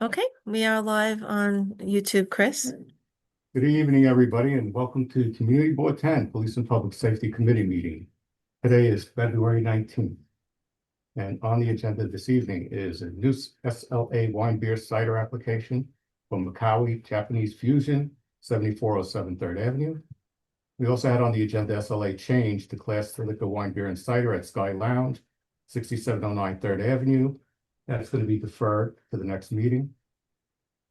Okay, we are live on YouTube, Chris. Good evening, everybody, and welcome to Community Board 10, Police and Public Safety Committee meeting. Today is February 19th. And on the agenda this evening is a new SLA wine beer cider application from Makawi Japanese Fusion, 7407 3rd Avenue. We also had on the agenda SLA change to Class 3 liquor wine beer and cider at Sky Lounge, 6709 3rd Avenue. That's going to be deferred to the next meeting.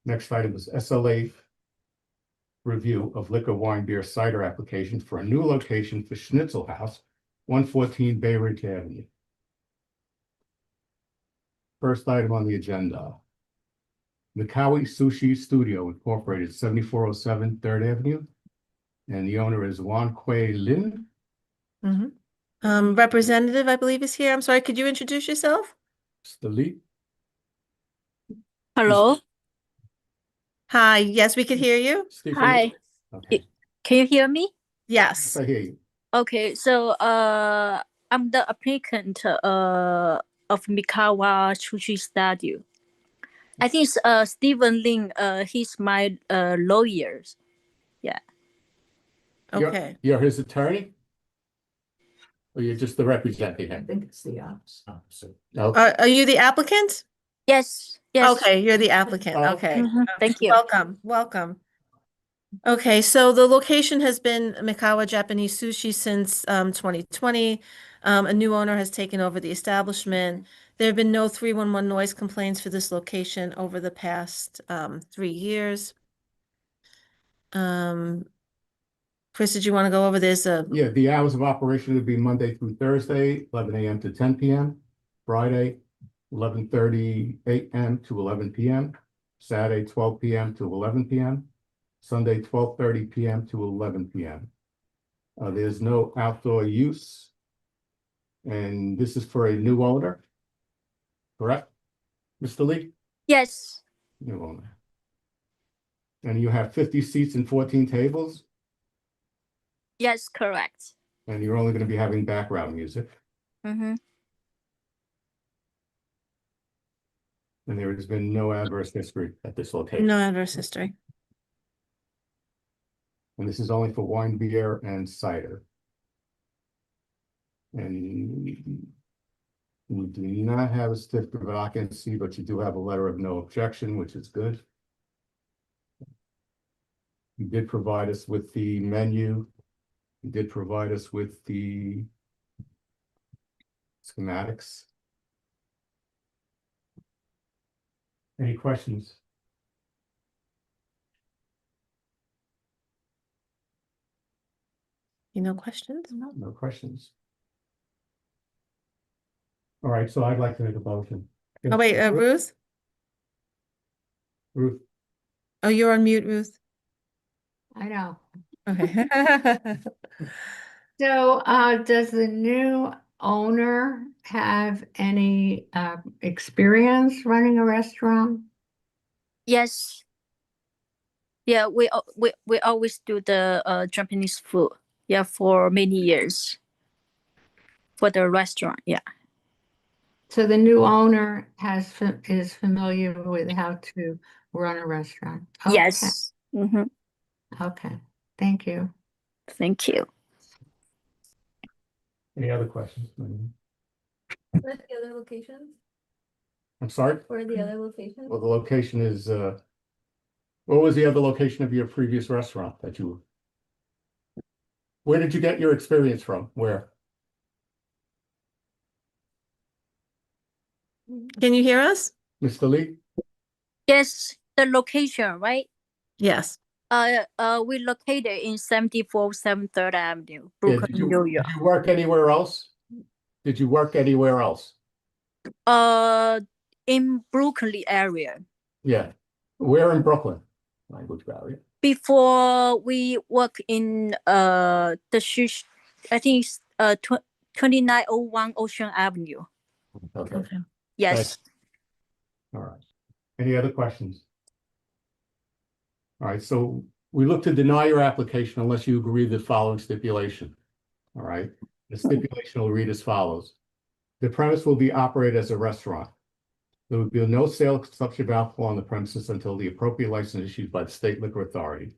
Next item is SLA review of liquor, wine, beer, cider application for a new location for Schnitzel House, 114 Bay Ridge Avenue. First item on the agenda. Makawi Sushi Studio Incorporated, 7407 3rd Avenue. And the owner is Wan Kwei Lin. Representative, I believe, is here. I'm sorry, could you introduce yourself? Mr. Lee. Hello. Hi, yes, we can hear you. Stephen. Hi. Okay. Can you hear me? Yes. I hear you. Okay, so I'm the applicant of Mikawa Sushi Studio. I think Stephen Lin, he's my lawyer. Yeah. Okay. You're his attorney? Or you're just the representative? I think it's the opposite. Okay. Are you the applicant? Yes. Yes. Okay, you're the applicant. Oh. Okay. Thank you. Welcome. Okay, so the location has been Mikawa Japanese Sushi since 2020. A new owner has taken over the establishment. There have been no 311 noise complaints for this location over the past 3 years. Chris, did you want to go over this? Yeah, the hours of operation would be Monday through Thursday, 11 a.m. to 10 p.m. Friday, 11:30 a.m. to 11 p.m. Saturday, 12 p.m. to 11 p.m. Sunday, 12:30 p.m. to 11 p.m. There's no outdoor use. And this is for a new owner, correct? Mr. Lee? Yes. New owner. And you have 50 seats and 14 tables, Yes, correct. and you're only going to be having background music. Mm-hmm. And there has been no adverse history at this location. No adverse history. And this is only for wine, beer, and cider. And we do not have a certificate of occupancy, but you do have a letter of no objection, which is good. You did provide us with the menu. You did provide us with the schematics. Any questions? No questions? No questions. All right, so I'd like to make a motion. Oh, wait, Ruth? Ruth, Oh, you're on mute, Ruth. I know. Okay. So, does the new owner have any experience running a restaurant? Yes. Yeah, we always do the Japanese food. Yeah, for many years. For the restaurant, yeah. So the new owner is familiar with how to run a restaurant. Okay. Yes. Mm-hmm. Okay. Thank you. Thank you. any other questions? Where's the other locations? I'm sorry? Where are the other locations? Well, the location is, what was the other location of your previous restaurant that you? Where did you get your experience from? Where? Can you hear us? Mr. Lee? Yes, the location, right? Yes. We located in 7407 3rd Avenue, Yeah, Brooklyn, New York. did you work anywhere else? Did you work anywhere else? In Brooklyn area. Yeah. Where in Brooklyn? Language barrier. Before we work in the shush, I think it's 2901 Ocean Avenue. Okay, Yes. all right. Any other questions? All right, so we look to deny your application unless you agree to the following stipulation. All right, the stipulation will read as follows. The premise will be operated as a restaurant. There will be no sale of consumption of alcohol on the premises until the appropriate license is issued by the State Liquor Authority.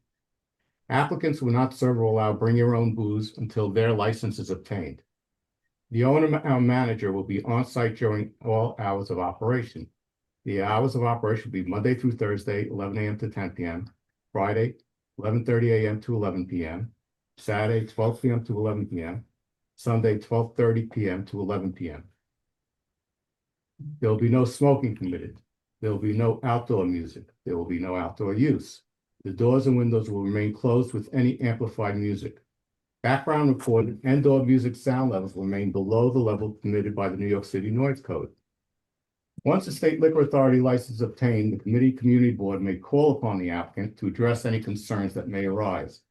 Applicants will not serve or allow bring your own booze until their license is obtained. The owner or manager will be on site during all hours of operation. The hours of operation will be Monday through Thursday, 11 a.m. to 10 p.m., Friday, 11:30 a.m. to 11 p.m., Saturday, 12 p.m. to 11 p.m., Sunday, 12:30 p.m. to 11 p.m. There will be no smoking permitted. There will be no outdoor music. There will be no outdoor use. The doors and windows will remain closed with any amplified music. Background recorded indoor music sound levels will remain below the level permitted by the New York City Noise Code. Once the State Liquor Authority license is obtained, the community board may call upon the applicant to address any concerns that may arise.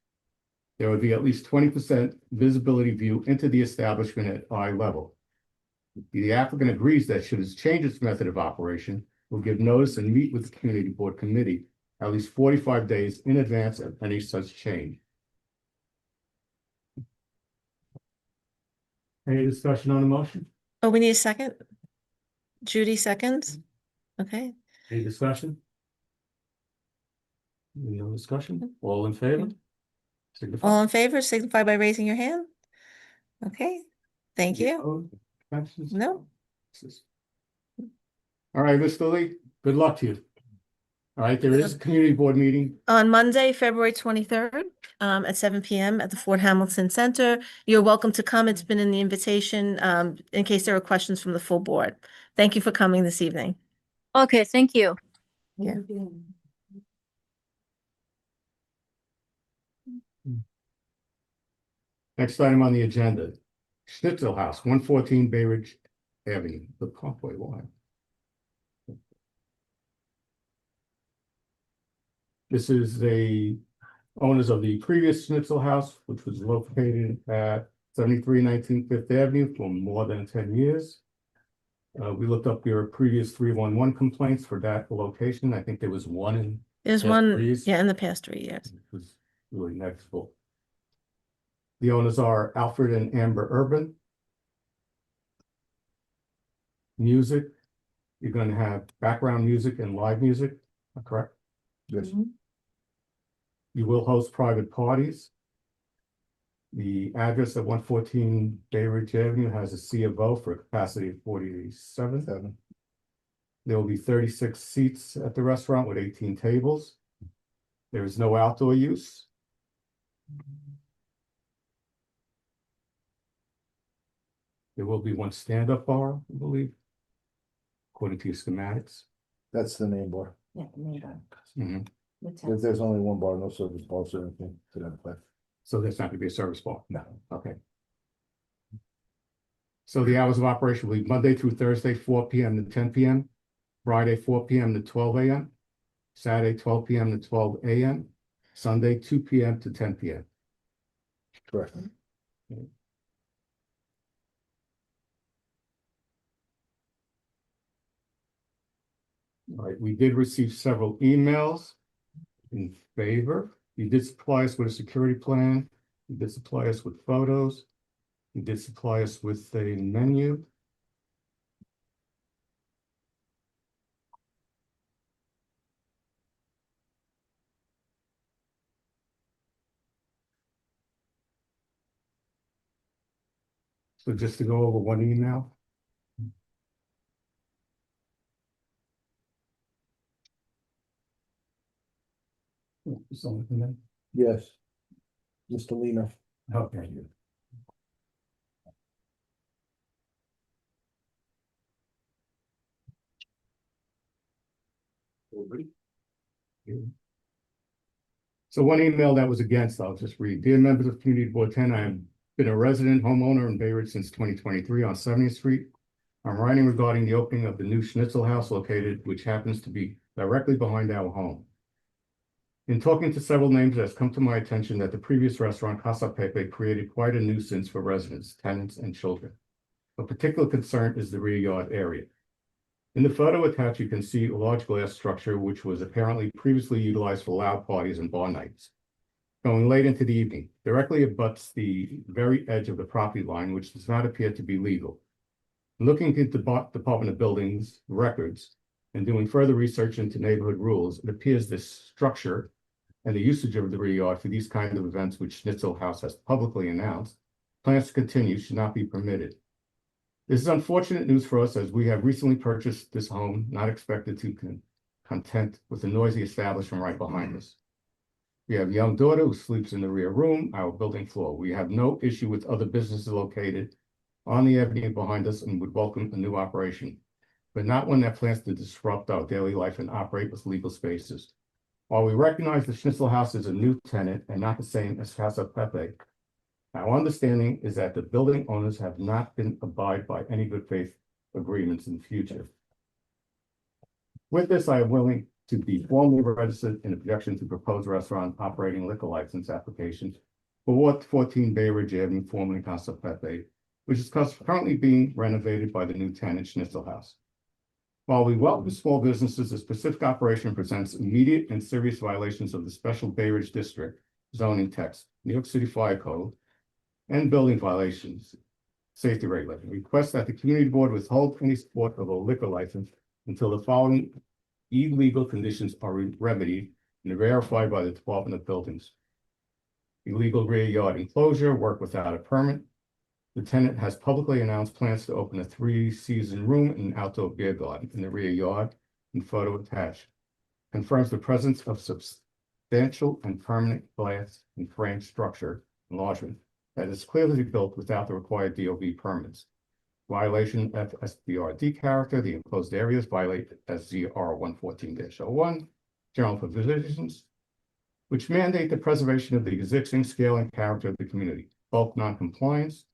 There will be at least 20% visibility view into the establishment at eye level. The applicant agrees that should it change its method of operation, will give notice and meet with the community board committee at least 45 days in advance of any such change. Any discussion on the motion? Oh, we need a second? Judy seconds? Okay, Any discussion? No discussion? All in favor? Signify. all in favor, signify by raising your hand. Okay, thank you. Opposed? Abstentions? No, All right, Mr. Lee, good luck to you. All right, there is a community board meeting. on Monday, February 23rd, at 7 p.m. at the Fort Hamilton Center. You're welcome to come. It's been in the invitation, in case there are questions from the full board. Thank you for coming this evening. Okay, thank you. Yeah. Next item on the agenda, Schnitzel House, 114 Bay Ridge Avenue, the Parkway line. This is the owners of the previous Schnitzel House, which was located at 7319 Fifth Avenue for more than 10 years. We looked up your previous 311 complaints for that location. I think there was one in. There's past one, 3 years. yeah, in the past 3 years. It was really negligible. The owners are Alfred and Amber Urban. Music, you're going to have background music and live music, correct? Yes. You will host private parties. The address at 114 Bay Ridge Avenue has a C of O for a capacity of 47. There will be 36 seats at the restaurant with 18 tables. There is no outdoor use. There will be one stand-up bar, I believe, according to your schematics. That's the main bar. Yeah, maybe. Mhm. There's only one bar, no service bars or anything to that effect. So there's not going to be a service bar. No. Okay. So the hours of operation will be Monday through Thursday, 4 p.m. to 10 p.m., Friday, 4 p.m. to 12 a.m., Saturday, 12 p.m. to 12 a.m., Sunday, 2 p.m. to 10 p.m. Correct. All right, we did receive several emails in favor. You did supply us with a security plan. You did supply us with photos. You did supply us with a menu. So just to go over one email. Something. Yes. Mr. Lena. Okay. So one email that was against, I'll just read. Dear members of Community Board 10, I have been a resident homeowner in Bay Ridge since 2023 on 70th Street. I'm writing regarding the opening of the new Schnitzel House located, which happens to be directly behind our home. In talking to several names, it has come to my attention that the previous restaurant, Casa Pepe, created quite a nuisance for residents, tenants, and children. A particular concern is the rear yard area. In the photo attached, you can see a large glass structure, which was apparently previously utilized for loud parties and bar nights. Going late into the evening, directly abuts the very edge of the property line, which does not appear to be legal. Looking into the Department of Buildings records, In doing further research into neighborhood rules, it appears this structure and the usage of the rear yard for these kind of events, which Schnitzel House has publicly announced, plans to continue should not be permitted. This is unfortunate news for us as we have recently purchased this home, not expected to content with the noisy establishment right behind us. We have a young daughter who sleeps in the rear room, our building floor. We have no issue with other businesses located on the avenue behind us and would welcome a new operation, but not one that plans to disrupt our daily life and operate with legal spaces. While we recognize the Schnitzel House is a new tenant and not the same as Casa Pepe, our understanding is that the building owners have not been abide by any good faith agreements in the future. With this, I am willing to be formally registered in objection to proposed restaurant operating liquor license applications for 14 Bay Ridge Avenue, formerly Casa Pepe, which is currently being renovated by the new tenant Schnitzel House. While we welcome small businesses, the specific operation presents immediate and serious violations of the special Bay Ridge District zoning text, New York City Fire Code, and building violations, safety regulation. Request that the community board withhold any support of a liquor license until the following illegal conditions are remedied and verified by the Department of Buildings. Illegal rear yard enclosure, work without a permit. The tenant has publicly announced plans to open a 3-season room and outdoor beer garden in the rear yard and photo attached. Confirms the presence of substantial and permanent glass and frame structure enlargement that is clearly built without the required DOB permits. Violation of SBRD character, the enclosed areas violate SZR 114-01, general provisions, which mandate the preservation of the existing scale and character of the community. Bulk noncompliance,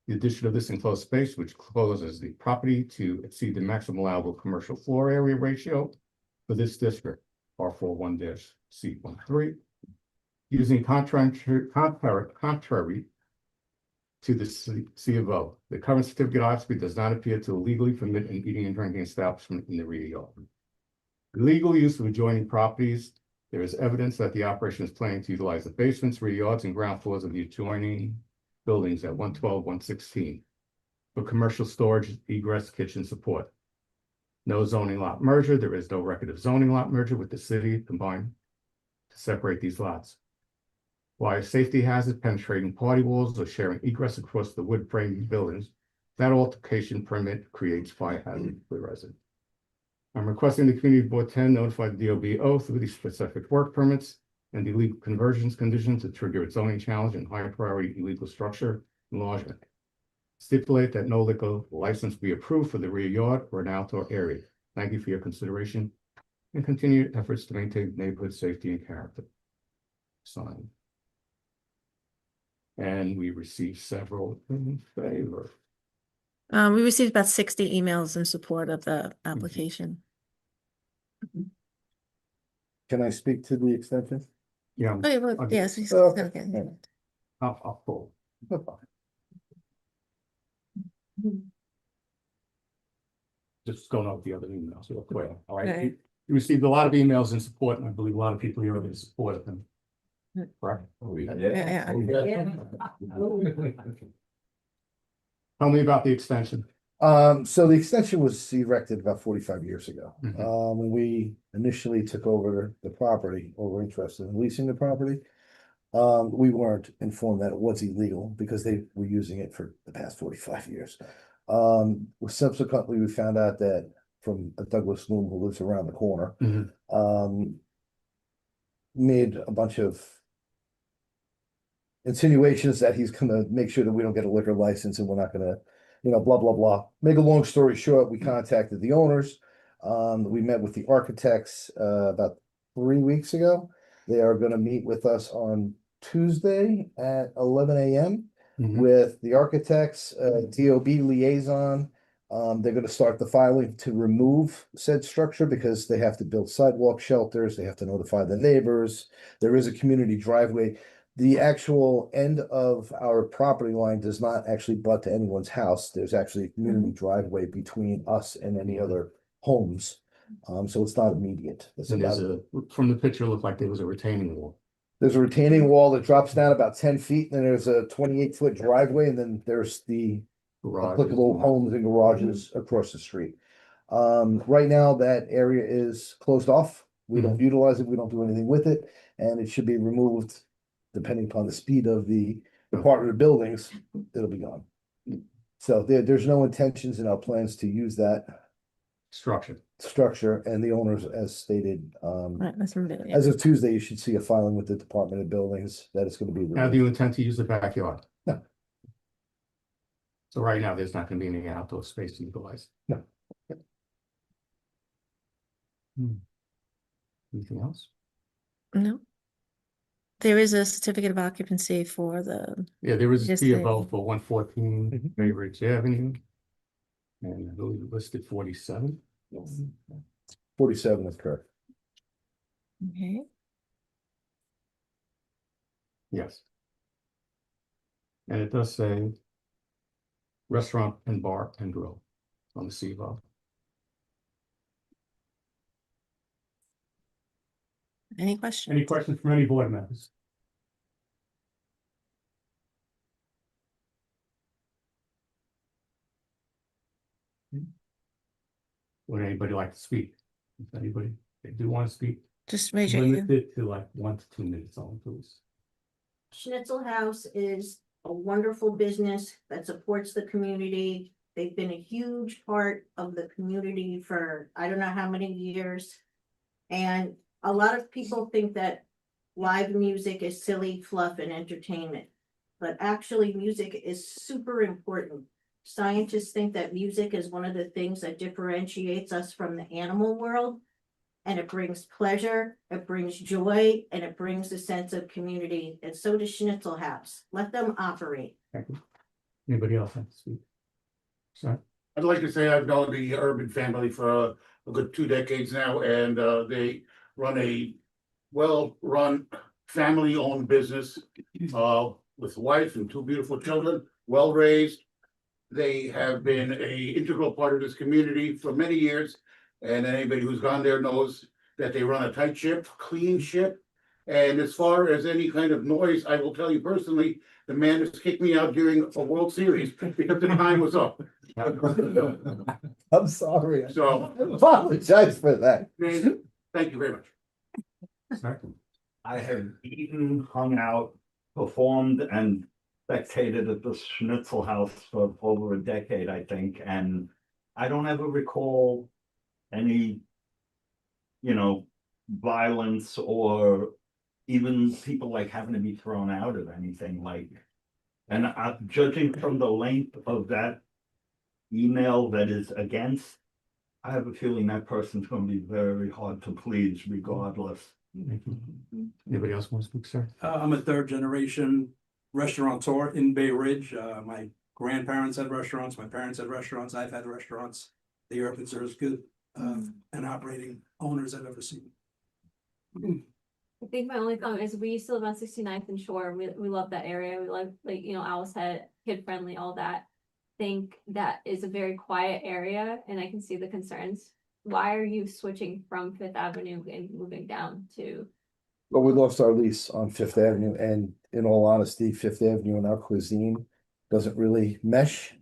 the addition of this enclosed space, which causes the property to exceed the maximum allowable commercial floor area ratio for this district, R41-C13, using contrary to the C of O. The current certificate of occupancy does not appear to legally permit an eating and drinking establishment in the rear yard. Legal use of adjoining properties. There is evidence that the operation is planning to utilize the basements, rear yards, and ground floors of the adjoining buildings at 112, 116 for commercial storage, egress, kitchen support. No zoning lot merger. There is no record of zoning lot merger with the city combined to separate these lots. Why a safety hazard, penetrating party walls, or sharing egress across the wood frame buildings, that altercation permit creates fire hazard for the resident. I'm requesting the Community Board 10 notify the DOBO through the specific work permits and illegal conversions conditions to trigger its zoning challenge and higher priority illegal structure enlargement. Stipulate that no liquor license be approved for the rear yard or an outdoor area. Thank you for your consideration and continued efforts to maintain neighborhood safety and character. Signed. And we received several in favor. We received about 60 emails in support of the application. Can I speak to the extension? Yeah, Oh, yeah, well, Okay. yes, he's Okay. okay. I'll pull. Just going over the other emails real quick. All right. Okay. We received a lot of emails in support, and I believe a lot of people here are in support of them. Mm. Correct? Yeah. Tell me about the extension. So the extension was erected about 45 years ago. Mhm. When we initially took over the property or were interested in leasing the property, we weren't informed that it was illegal because they were using it for the past 45 years. Subsequently, we found out that from a Douglas Loom who lives around the corner, Mhm. made a bunch of insinuations that he's gonna make sure that we don't get a liquor license and we're not gonna, blah, blah, blah. Make a long story short, we contacted the owners. We met with the architects about 3 weeks ago. They are gonna meet with us on Tuesday at 11 a.m. Mhm. with the architects, DOB liaison. They're gonna start the filing to remove said structure because they have to build sidewalk shelters, they have to notify the neighbors. There is a community driveway. The actual end of our property line does not actually butt to anyone's house. There's actually a community driveway between us and any other homes. So it's not immediate. It's And about, from the picture, it looked like there was a retaining wall. there's a retaining wall that drops down about 10 feet, and then there's a 28-foot driveway, and then there's the Garage. applicable homes and garages across the street. Right now, that area is closed off. We don't utilize it, we don't do anything with it, and it should be removed depending upon the speed of the Department of Buildings, it'll be gone. So there's no intentions in our plans to use that Structure. structure, and the owners, as stated, Right, that's from Billy. as of Tuesday, you should see a filing with the Department of Buildings that it's gonna be How do removed. you intend to use the backyard? No. So right now, there's not gonna be any outdoor space to utilize. No. Anything else? No. There is a certificate of occupancy for the, Yeah, there is a Yes, fee they- above for 114 Mhm. Bay Ridge Avenue. And I believe it listed 47. 47 is correct. okay, Yes. And it does say restaurant and bar and grill on the CBO. any questions? Any questions from any board members? Would anybody like to speak? If anybody, they do want to speak, Just raise your hand. limit it to like 1 to 2 minutes on, please. Schnitzel House is a wonderful business that supports the community. They've been a huge part of the community for I don't know how many years. And a lot of people think that live music is silly fluff and entertainment. But actually, music is super important. Scientists think that music is one of the things that differentiates us from the animal world. And it brings pleasure, it brings joy, and it brings a sense of community, and so does Schnitzel House. Let them operate. Thank you. Anybody else like to speak? Sir? I'd like to say I've known the Urban family for a good 2 decades now, and they run a well-run, family-owned business with a wife and 2 beautiful children, well-raised. They have been a integral part of this community for many years, and anybody who's gone there knows that they run a tight ship, clean ship. And as far as any kind of noise, I will tell you personally, the man has kicked me out during a World Series because the time was up. I'm sorry. So- I apologize for that. Thank you very much. Sir? I have eaten, hung out, performed, and spectated at the Schnitzel House for over a decade, I think, and I don't ever recall any, violence or even people like having to be thrown out of anything like. And judging from the length of that email that is against, I have a feeling that person's going to be very hard to please regardless. Thank you. Anybody else want to speak, sir? I'm a 3rd generation restaurateur in Bay Ridge. My grandparents had restaurants, my parents had restaurants, I've had restaurants. They are considered as good and operating owners I've ever seen. I think my only comment is we used to live on 69th and Shore. We love that area. We love, like, Owl's Head, kid friendly, all that. Think that is a very quiet area and I can see the concerns. Why are you switching from Fifth Avenue and moving down to? Well, we lost our lease on Fifth Avenue, and in all honesty, Fifth Avenue and our cuisine doesn't really mesh.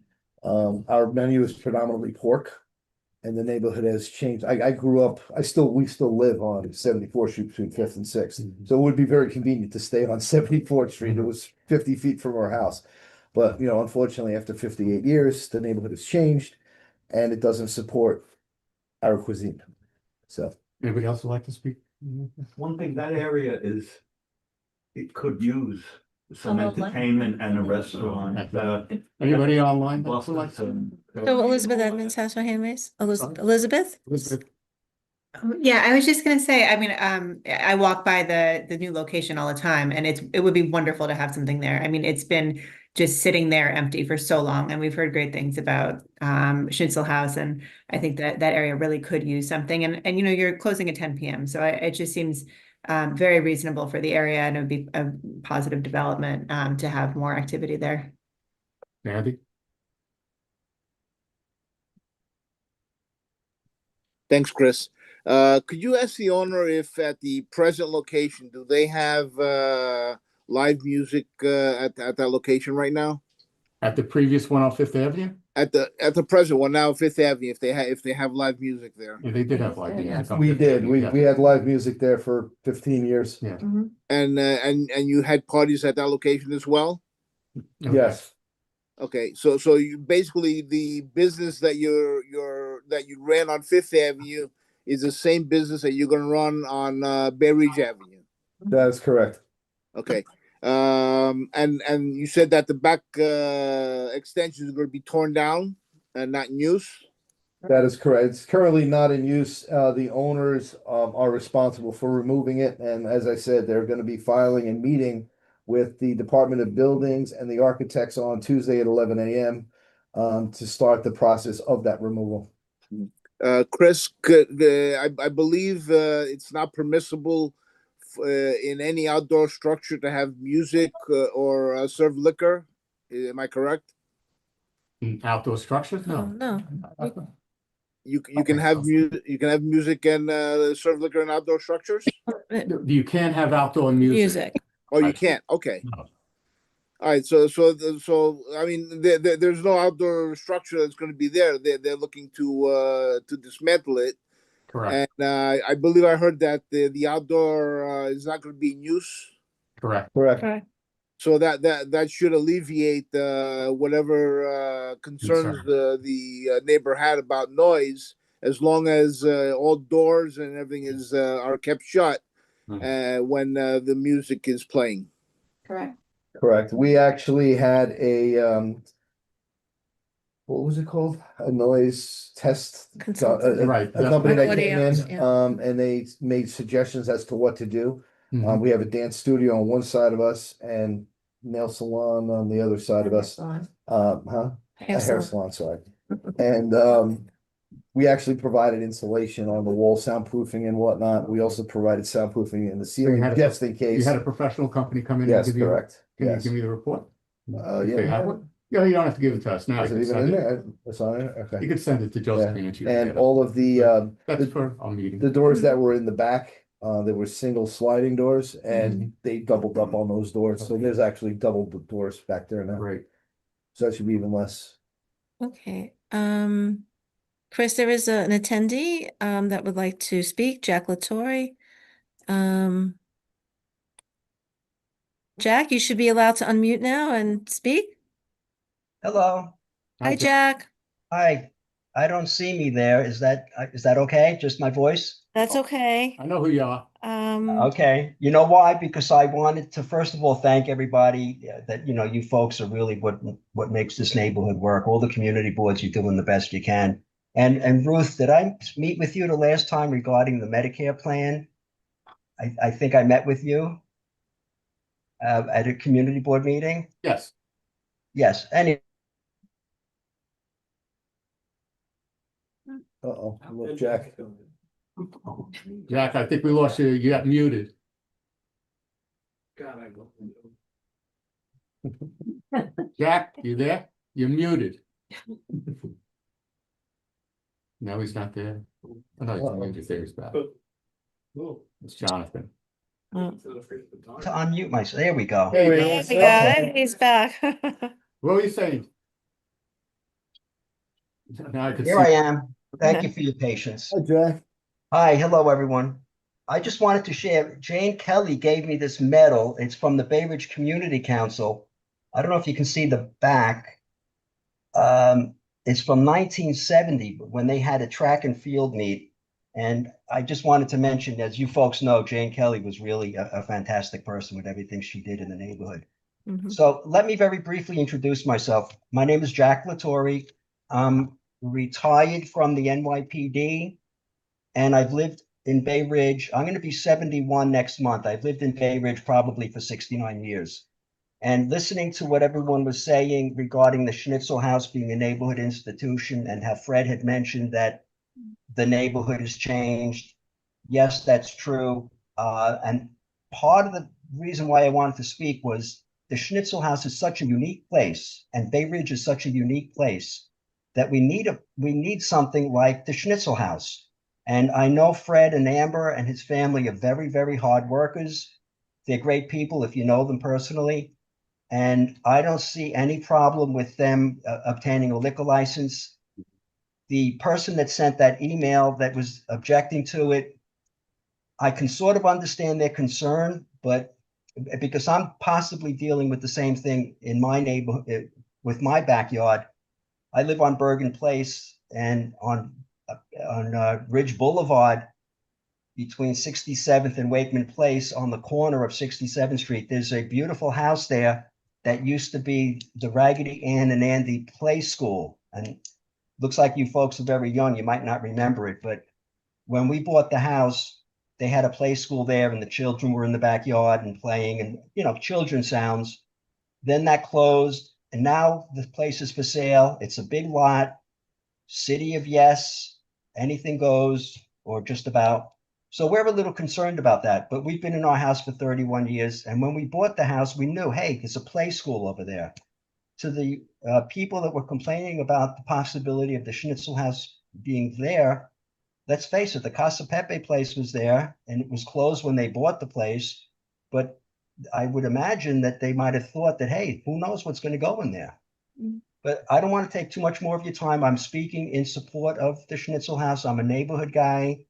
Our menu is predominantly pork. And the neighborhood has changed. I grew up, we still live on 74th Street between 5th and 6th. So it would be very convenient to stay on 74th Street. It was 50 feet from our house. But, unfortunately, after 58 years, the neighborhood has changed and it doesn't support our cuisine. So. Anybody else would like to speak? One thing, that area it could use some A little entertainment and a restaurant. Anybody online? that would Boston, like to- So Elizabeth Edmonds has her hand raised. Elizabeth? Elizabeth? Yeah, I was just gonna say, I mean, I walk by the new location all the time and it would be wonderful to have something there. I mean, it's been just sitting there empty for so long and we've heard great things about Schnitzel House, and I think that area really could use something, and you're closing at 10 p.m. So it just seems very reasonable for the area, and it would be a positive development to have more activity there. Andy? Thanks, Chris. Could you ask the owner if at the present location, do they have live music at that location right now? At the previous one on Fifth Avenue? At the present one now, Fifth Avenue, if they have live music there. Yeah, they did have live music. on We Fifth did. Avenue, We yeah. had live music there for 15 years. Yeah. And you had parties at that location as well? Okay. Yes, Okay, so you basically the business that that you ran on Fifth Avenue is the same business that you're gonna run on Bay Ridge Avenue. that is correct. Okay. And you said that the back extension is going to be torn down and not in use. That is correct. It's currently not in use. The owners are responsible for removing it. And as I said, they're going to be filing and meeting with the Department of Buildings and the architects on Tuesday at 11 a.m. To start the process of that removal. Chris, I believe it's not permissible in any outdoor structure to have music or serve liquor. Am I correct? Outdoor structures? Oh, No. no. You can have music and serve liquor in outdoor structures. You can't have outdoor music. Music. Oh, you can't. Okay. No. All right. So I mean, there's no outdoor structure that's going to be there. They're looking to dismantle it. Correct. And I believe I heard that the outdoor is not going to be in use. Correct. Correct. So that should alleviate whatever concerns the neighbor had about noise, as long as all doors and everything are kept shut when the music is playing. Correct. Correct. We actually had a what was it called? A noise test. Consultant. Right. A company that Audio, came in, yeah. and they made suggestions as to what to do. Mhm. We have a dance studio on one side of us and nail salon on the other side of us. A hair salon, sorry. And we actually provided insulation on the wall, soundproofing and whatnot. We also provided soundproofing in the ceiling, had a- just in You case. had a professional company come in and Yes, give you, correct. can you Yes. give me the report? If Yeah. they have one? Yeah, you don't have to give it to us now. Is You it can even send in it. there? It's on it? Okay. You could send it to Josephine and she can And get it. all of the That's for our meeting. the doors that were in the back, there were single sliding doors and they doubled up on those doors. So there's actually double the doors back there now. Great. So that should be even less. Okay, Chris, there is an attendee that would like to speak, Jack Latore. Jack, you should be allowed to unmute now and speak. Hello. Hi, Jack. Hi. I don't see me there. Is that okay? Just my voice? That's okay. I know who you are. Okay. You know why? Because I wanted to first of all thank everybody that you folks are really what makes this neighborhood work. All the community boards, you're doing the best you can. And Ruth, did I meet with you the last time regarding the Medicare plan? I think I met with you at a community board meeting. Yes. Yes. Anyway. Uh-oh, look, Jack. Jack, I think we lost you. You got muted. Jack, you there? You're muted. No, he's not there. Oh, no, he's muted. There, he's back. It's Jonathan. To unmute myself. There we go. Hey, Yes, we got it. He's back. what were you saying? Now I can Here see. I am. Thank you for your patience. Hi, Jack. Hi, hello, everyone. I just wanted to share, Jane Kelly gave me this medal. It's from the Bay Ridge Community Council. I don't know if you can see the back. It's from 1970 when they had a track and field meet. And I just wanted to mention, as you folks know, Jane Kelly was really a fantastic person with everything she did in the neighborhood. So let me very briefly introduce myself. My name is Jack Latore. I'm retired from the NYPD, and I've lived in Bay Ridge. I'm going to be 71 next month. I've lived in Bay Ridge probably for 69 years. And listening to what everyone was saying regarding the Schnitzel House being a neighborhood institution and how Fred had mentioned that the neighborhood has changed. Yes, that's true. And part of the reason why I wanted to speak was the Schnitzel House is such a unique place, and Bay Ridge is such a unique place that we need something like the Schnitzel House. And I know Fred and Amber and his family are very, very hard workers. They're great people if you know them personally. And I don't see any problem with them obtaining a liquor license. The person that sent that email that was objecting to it, I can sort of understand their concern, but because I'm possibly dealing with the same thing in my neighborhood with my backyard. I live on Bergen Place and on Ridge Boulevard between 67th and Wakeman Place on the corner of 67th Street. There's a beautiful house there that used to be the Raggedy Ann and Andy Play School. And looks like you folks are very young. You might not remember it, but when we bought the house, they had a play school there and the children were in the backyard and playing and, you know, children sounds. Then that closed and now the place is for sale. It's a big lot, city of yes, anything goes or just about. So we're a little concerned about that, but we've been in our house for 31 years. And when we bought the house, we knew, hey, there's a play school over there. To the people that were complaining about the possibility of the Schnitzel House being there, let's face it, the Casa Pepe place was there and it was closed when they bought the place. But I would imagine that they might have thought that, hey, who knows what's going to go in there. But I don't want to take too much more of your time. I'm speaking in support of the Schnitzel House. I'm a neighborhood guy.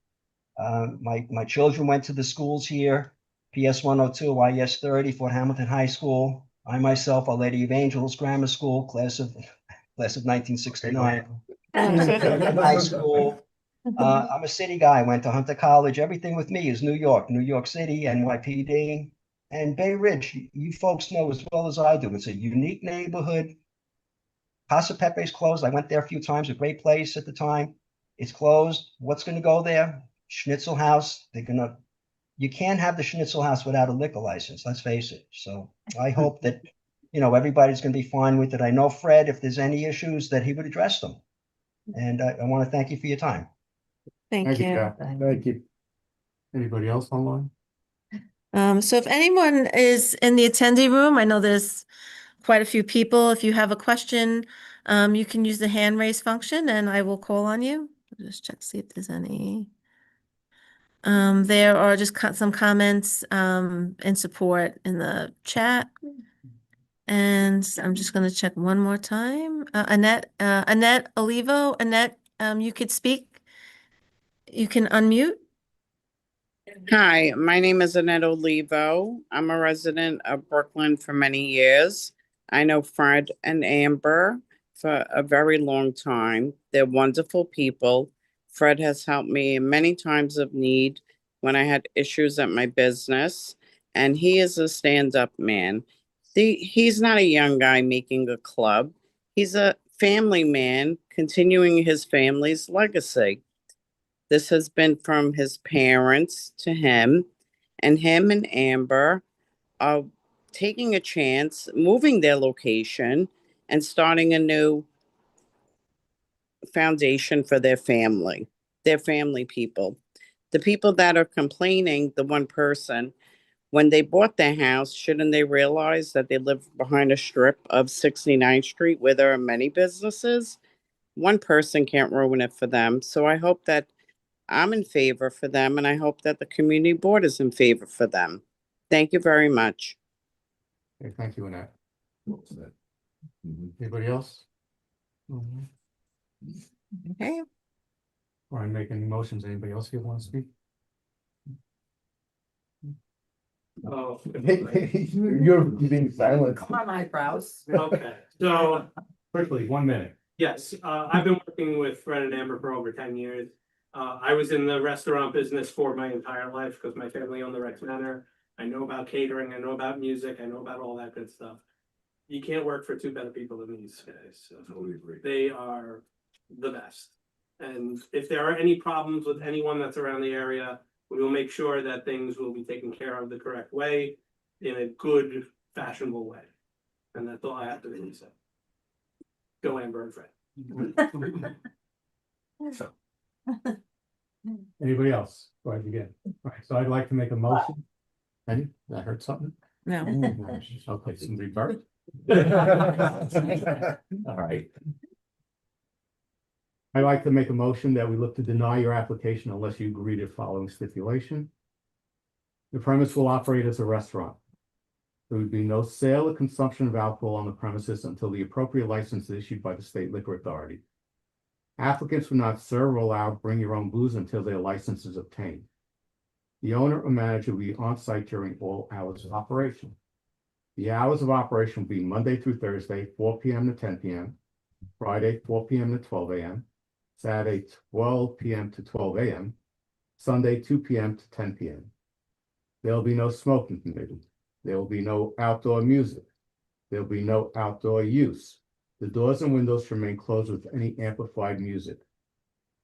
My children went to the schools here, PS 102, IS 30, Fort Hamilton High School. I myself, Our Lady of Angels Grammar School, class of 1969. High school. I'm a city guy. I went to Hunter College. Everything with me is New York City, NYPD, and Bay Ridge. You folks know as well as I do. It's a unique neighborhood. Casa Pepe's closed. I went there a few times. A great place at the time. It's closed. What's going to go there? Schnitzel House. You can't have the Schnitzel House without a liquor license. Let's face it. So I hope that, you know, everybody's going to be fine with it. I know Fred, if there's any issues, that he would address them. And I want to thank you for your time. Thank you. Jack. Thank you. Anybody else online? So if anyone is in the attendee room, I know there's quite a few people. If you have a question, you can use the hand raise function and I will call on you. Just check, see if there's any. There are just some comments in support in the chat. And I'm just going to check one more time. Annette Olivo, Annette, you could speak. You can unmute. Hi, my name is Annette Olivo. I'm a resident of Brooklyn for many years. I know Fred and Amber for a very long time. They're wonderful people. Fred has helped me in many times of need when I had issues at my business, and he is a stand-up man. He's not a young guy making a club. He's a family man continuing his family's legacy. This has been from his parents to him and Amber are taking a chance, moving their location and starting a new foundation for their family people. The people that are complaining, the one person, when they bought their house, shouldn't they realize that they live behind a strip of 69th Street where there are many businesses? One person can't ruin it for them. So I hope that I'm in favor for them, and I hope that the community board is in favor for them. Thank you very much. Okay, thank you, Annette. Anybody else? Okay. Or I'm making motions. Anybody else here want to speak? Oh, You're being silent. Come on, eyebrows. okay. So, Quickly, 1 minute. yes, I've been working with Fred and Amber for over 10 years. I was in the restaurant business for my entire life because my family owned the Rex Manor. I know about catering, I know about music, I know about all that good stuff. You can't work for two better people than these guys. So totally agree. They are the best. And if there are any problems with anyone that's around the area, we will make sure that things will be taken care of the correct way, in a good, fashionable way. And that's all I have to really say. Go Amber and Fred. Anybody else? Go ahead again. All right, so I'd like to make a motion. Any? Did I heard something? No. Okay, somebody burped. All right. I'd like to make a motion that we look to deny your application unless you agree to the following stipulation. The premise will operate as a restaurant. There would be no sale or consumption of alcohol on the premises until the appropriate license is issued by the state liquor authority. Applicants will not serve or allow bring your own booze until their license is obtained. The owner or manager will be on site during all hours of operation. The hours of operation will be Monday through Thursday, 4 p.m. to 10 p.m., Friday, 4 p.m. to 12 a.m., Saturday, 12 p.m. to 12 a.m., Sunday, 2 p.m. to 10 p.m. There will be no smoking permitted. There will be no outdoor music. There will be no outdoor use. The doors and windows should remain closed with any amplified music.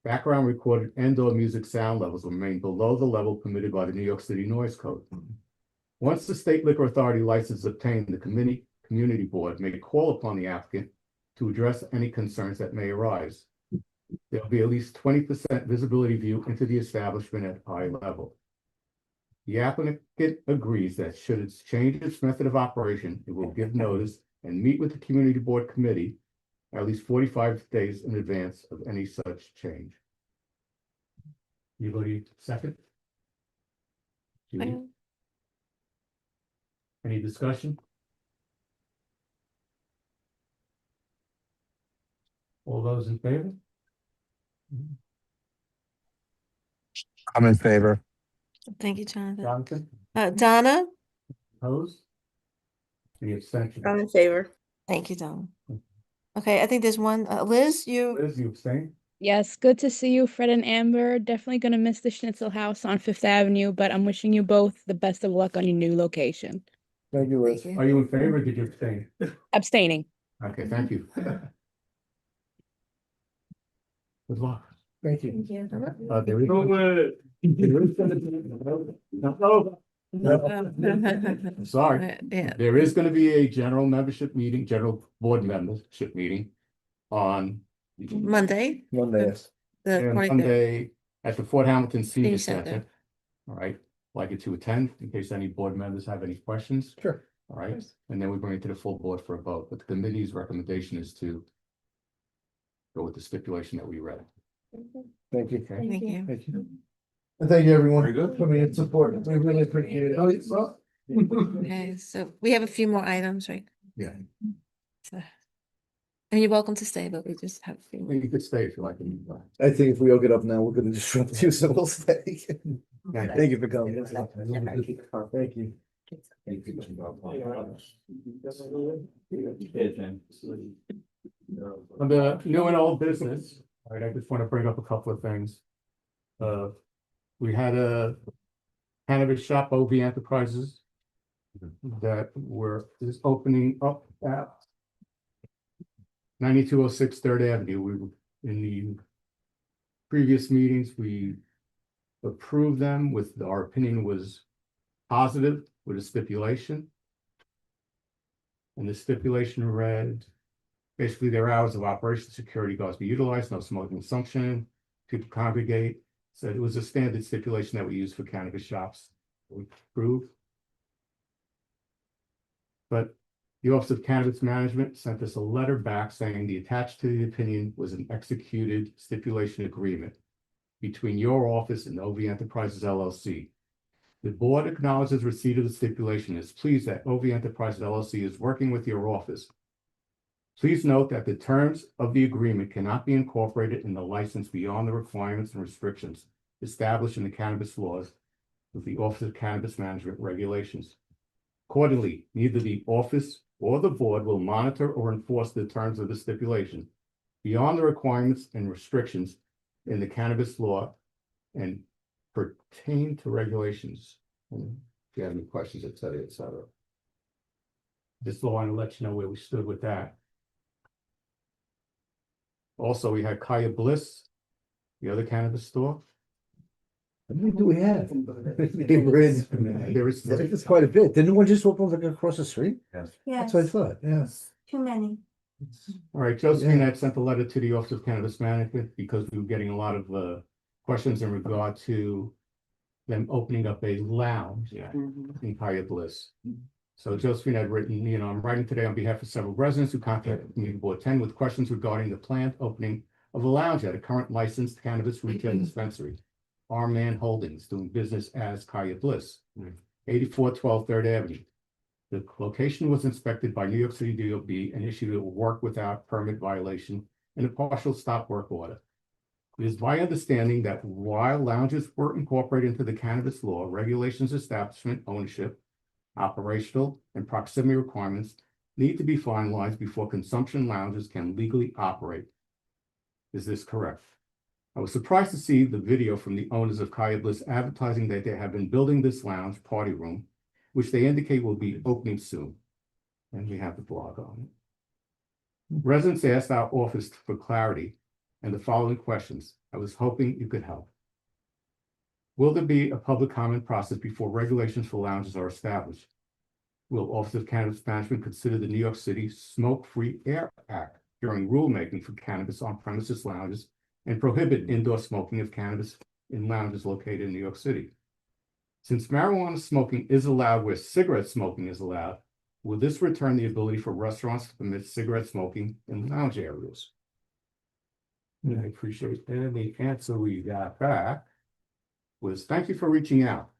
Background recorded indoor music sound levels will remain below the level permitted by the New York City Noise Code. Once the state liquor authority license is obtained, the community board may call upon the applicant to address any concerns that may arise. There will be at least 20% visibility view into the establishment at eye level. The applicant agrees that should it change its method of operation, it will give notice and meet with the community board committee at least 45 days in advance of any such change. Anybody second? Judy? Any discussion? All those in favor? I'm in favor. Thank you, Jonathan. Jonathan? Donna? Opposed? Any abstention? I'm in favor. Thank you, Donna. Okay, I think there's one, Liz, you, Liz, you abstain? Yes, good to see you, Fred and Amber. Definitely gonna miss the Schnitzel House on Fifth Avenue, but I'm wishing you both the best of luck on your new location. Thank you, Liz. Are you in favor or did you abstain? Abstaining. Okay, thank you. Good luck. Thank you. There is gonna be- Sorry. yeah, There is gonna be a general membership meeting, general board membership meeting on Monday, Monday, yes. the and 23rd. Monday at the Fort Hamilton Senior Senior Center. Center. All right, like you to attend in case any board members have any questions. Sure. All right, and then we bring it to the full board for a vote, but the committee's recommendation is to go with the stipulation that we read. Thank you. Okay. Thank you. Thank you. And thank you, everyone. Very good. For being in support. We really appreciate it. Oh, it's well. Okay, so we have a few more items, right? Yeah, So- And you're welcome to stay, but we just have a few more. you could stay if you like. I think if we all get up now, we're gonna disrupt you, so we'll stay. Thank you for coming. Thank you. On the new and old business, all right, I just want to bring up a couple of things. We had a cannabis shop, OV Enterprises, that is opening up at 9206 Third Avenue. We were in the previous meetings, we approved them with, our opinion was positive with a stipulation. And the stipulation read, basically their hours of operation, security guards be utilized, no smoking consumption, people congregate. So it was a standard stipulation that we use for cannabis shops. We approved. But the Office of Cannabis Management sent us a letter back saying the attached to the opinion was an executed stipulation agreement between your office and OV Enterprises LLC. The board acknowledges receipt of the stipulation, is pleased that OV Enterprises LLC is working with your office. Please note that the terms of the agreement cannot be incorporated in the license beyond the requirements and restrictions established in the cannabis laws with the Office of Cannabis Management regulations. Accordingly, neither the office or the board will monitor or enforce the terms of the stipulation beyond the requirements and restrictions in the cannabis law and pertain to regulations. And if you have any questions, et cetera, et cetera. Just want to let you know where we stood with that. Also, we had Kaya Bliss, the other cannabis store. How many do we have? There is It's quite a bit. Didn't one just open like across the street? Yes. That's what I thought, yeah. Too many. All right, Josephine had sent a letter to the Office of Cannabis Management because we were getting a lot of questions in regard to them opening up a lounge in Kaya Bliss. So Josephine had written, I'm writing today on behalf of several residents who contacted Community Board 10 with questions regarding the planned opening of a lounge at a current licensed cannabis retail dispensary, R-Man Holdings, doing business as Kaya Bliss, 8412 Third Avenue. The location was inspected by New York City DOB and issued a work without permit violation and a partial stop work order. It is my understanding that while lounges were incorporated into the cannabis law, regulations, establishment ownership, operational, and proximity requirements need to be finalized before consumption lounges can legally operate. Is this correct? I was surprised to see the video from the owners of Kaya Bliss advertising that they have been building this lounge party room, which they indicate will be opening soon. And we have the blog on it. Residents asked our office for clarity and the following questions. I was hoping you could help. Will there be a public comment process before regulations for lounges are established? Will Office of Cannabis Management consider the New York City Smoke-Free Air Act during rulemaking for cannabis on-premises lounges and prohibit indoor smoking of cannabis in lounges located in New York City? Since marijuana smoking is allowed where cigarette smoking is allowed, will this return the ability for restaurants to permit cigarette smoking in lounge areas? And I appreciate that. And the answer we got back was, thank you for reaching out.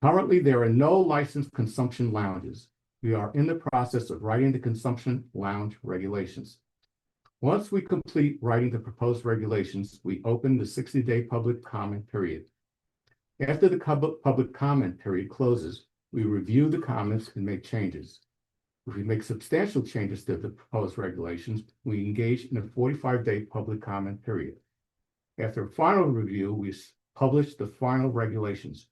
Currently, there are no licensed consumption lounges. We are in the process of writing the consumption lounge regulations. Once we complete writing the proposed regulations, we open the 60-day public comment period. After the public comment period closes, we review the comments and make changes. If we make substantial changes to the proposed regulations, we engage in a 45-day public comment period. After a final review, we publish the final regulations.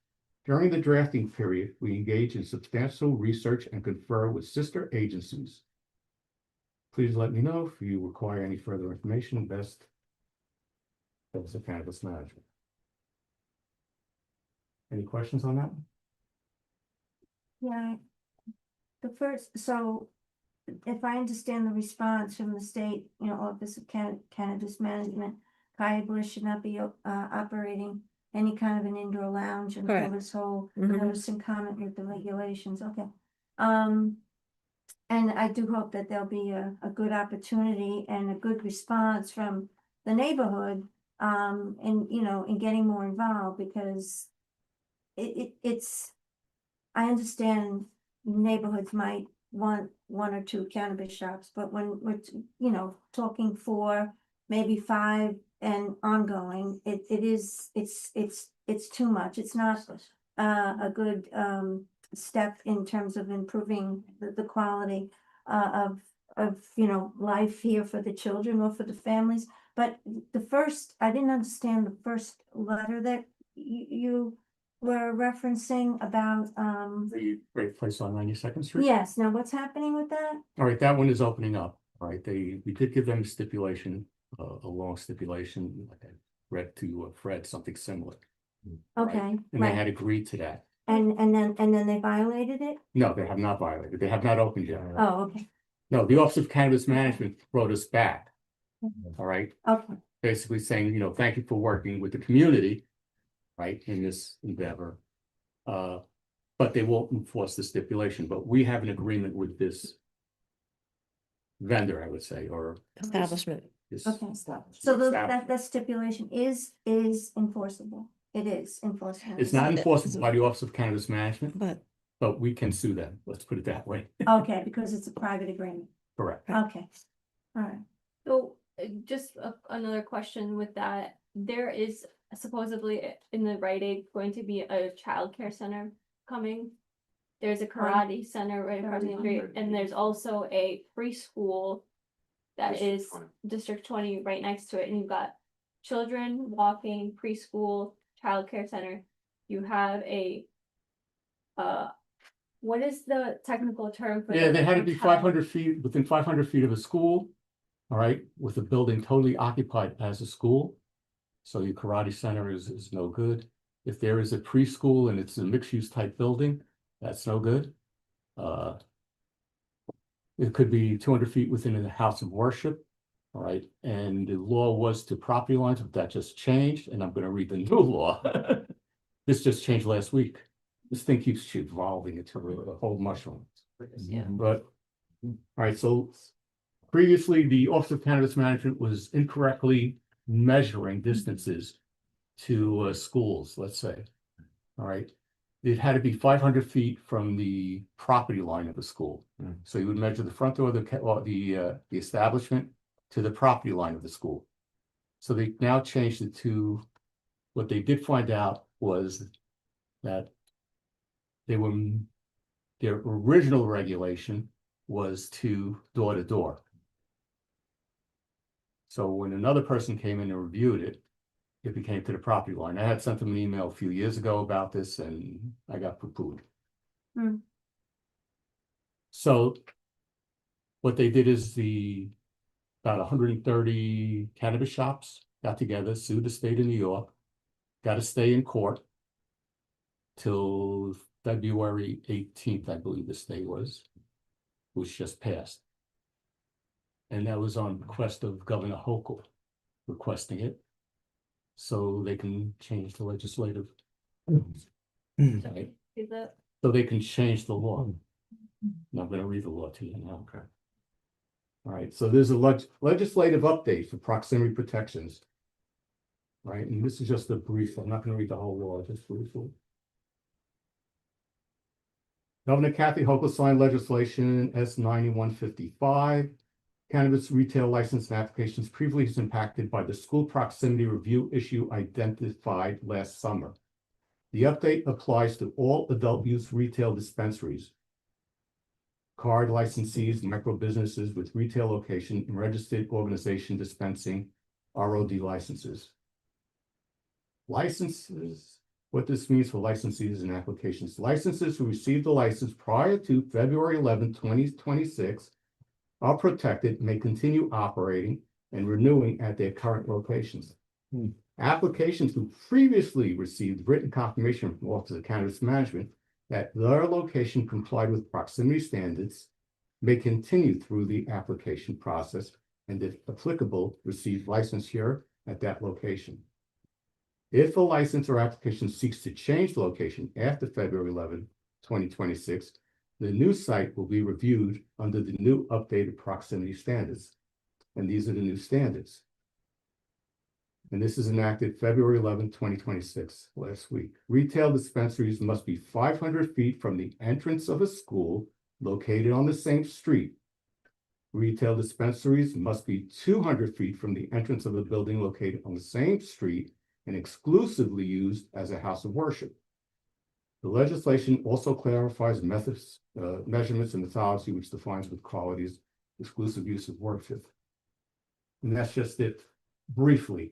During the drafting period, we engage in substantial research and confer with sister agencies. Please let me know if you require any further information. Best, Office of Cannabis Management. Any questions on that? Yeah, the first, so if I understand the response from the state, Office of Cannabis Management, Kaya Bliss should not be operating any kind of an indoor lounge until Correct. this whole Mhm. notice and comment with the regulations, okay. And I do hope that there'll be a good opportunity and a good response from the neighborhood, in getting more involved, because it's, I understand neighborhoods might want one or two cannabis shops, but when we're, talking 4, maybe 5 and ongoing, it's too much. It's not a good step in terms of improving the quality of life here for the children or for the families. But I didn't understand the first letter that you were referencing about, The Great Place on 92nd Street? yes, now what's happening with that? All right, that one is opening up. All right, we did give them a stipulation, a long stipulation, like I read to Fred, something similar. Okay, And they right, had agreed to that. and then they violated it? No, they have not violated. They have not opened yet. Oh, okay, No, the Office of Cannabis Management wrote us back. All right, okay, basically saying, thank you for working with the community, right, in this endeavor. But they won't enforce the stipulation, but we have an agreement with this vendor, I would say, or Establishment. this. okay. So that stipulation is enforceable. It is enforceable. It's not enforceable by the Office of Cannabis Management, But we can sue them. Let's put it that way. Okay, because it's a private agreement. Correct. Okay, all right. So just another question with that, there is supposedly in the Rite Aid going to be a childcare center coming. There's a karate center right across the street, and there's also a preschool that is District 20 right next to it, and you've got children walking, preschool, childcare center. You have a what is the technical term for? Yeah, the they had to be hotel? 500 feet, within 500 feet of a school, all right, with the building totally occupied as a school. So your karate center is no good. If there is a preschool and it's a mixed-use type building, that's no good. It could be 200 feet within a house of worship, all right? And the law was to property lines, but that just changed, and I'm gonna read the new law. This just changed last week. This thing keeps evolving into a whole mushroom. Yeah. But, all right, so previously, the Office of Cannabis Management was incorrectly measuring distances to schools, let's say. All right. it had to be 500 feet from the property line of the school. So you would measure the front door of the establishment to the property line of the school. So they now changed it to, what they did find out was that their original regulation was to door. So when another person came in and reviewed it, it became to the property line. I had sent them an email a few years ago about this and I got poo-pooed. Hmm. So what they did is about 130 cannabis shops got together, sued the state of New York, got to stay in court till February 18th, I believe the stay was, which just passed. And that was on request of Governor Hochul requesting it, so they can change the legislative. Right? Is that So they can change the law. I'm going to read the law to you now. Okay. All right, so there's a legislative update for proximity protections. Right, and this is just a brief, I'm not going to read the whole law, just briefly. Governor Kathy Hochul signed legislation S 9155. Cannabis retail license applications previously impacted by the school proximity review issue identified last summer. The update applies to all adult use retail dispensaries, card licensees, micro businesses with retail location, and registered organization dispensing ROD licenses. Licenses, what this means for licensees and applications. Licenses who received the license prior to February 11, 2026 are protected and may continue operating and renewing at their current locations. Applications who previously received written confirmation from Office of Cannabis Management that their location complied with proximity standards may continue through the application process and, if applicable, receive licensure at that location. If a license or application seeks to change the location after February 11, 2026, the new site will be reviewed under the new updated proximity standards. And these are the new standards. And this is enacted February 11, 2026, last week. Retail dispensaries must be 500 feet from the entrance of a school located on the same street. Retail dispensaries must be 200 feet from the entrance of a building located on the same street and exclusively used as a house of worship. The legislation also clarifies methods, measurements, and methodology, which defines with qualities exclusive use of worship. And that's just it briefly.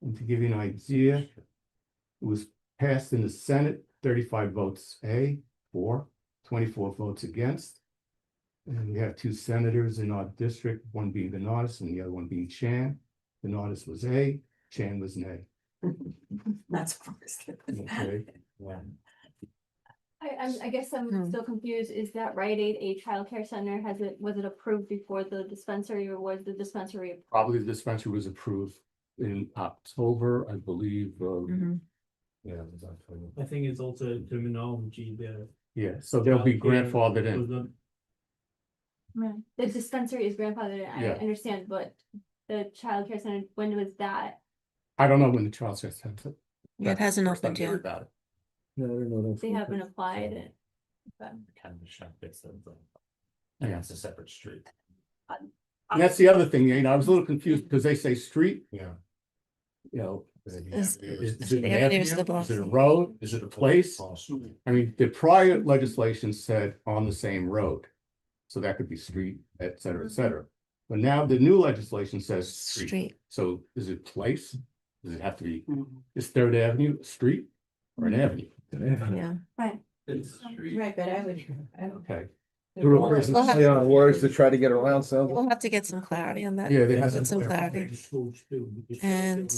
And to give you an idea, it was passed in the Senate, 35 votes for, 24 votes against. And we have 2 senators in our district, one being Bernardus and the other one being Chan. Bernardus was Chan was nay. That's Okay. I guess I'm still confused. Is that Rite Aid a childcare center? Was it approved before the dispensary, or was the dispensary approved? Probably the dispensary was approved in October, I believe. Yeah, it was October. I think it's also terminology there. Yeah, so they'll be Childcare grandfathered in. was not- The dispensary is grandfathered in, I Yeah. understand, but the childcare center, when was that? I don't know when the child care center. Yeah, it hasn't First time opened I heard yet. about it. No, I don't know. They haven't applied it. Cannabis shop fits them, but Yeah. it's a separate street. And that's the other thing, I was a little confused because they say street. Yeah. You know, Is is it an the avenue is the avenue? Is it a boss. road? Is it a place? I mean, the prior legislation said on the same road. So that could be street, et cetera, et cetera. But now the new legislation says street. Street. So is it place? Does it have to be, is Third Avenue a street or an avenue? Yeah. Right. It's a street. Right, but I would. Okay. We'll have- Play on words to try to get around something. We'll have to get some clarity on that. Yeah, they have Get some clarity. And-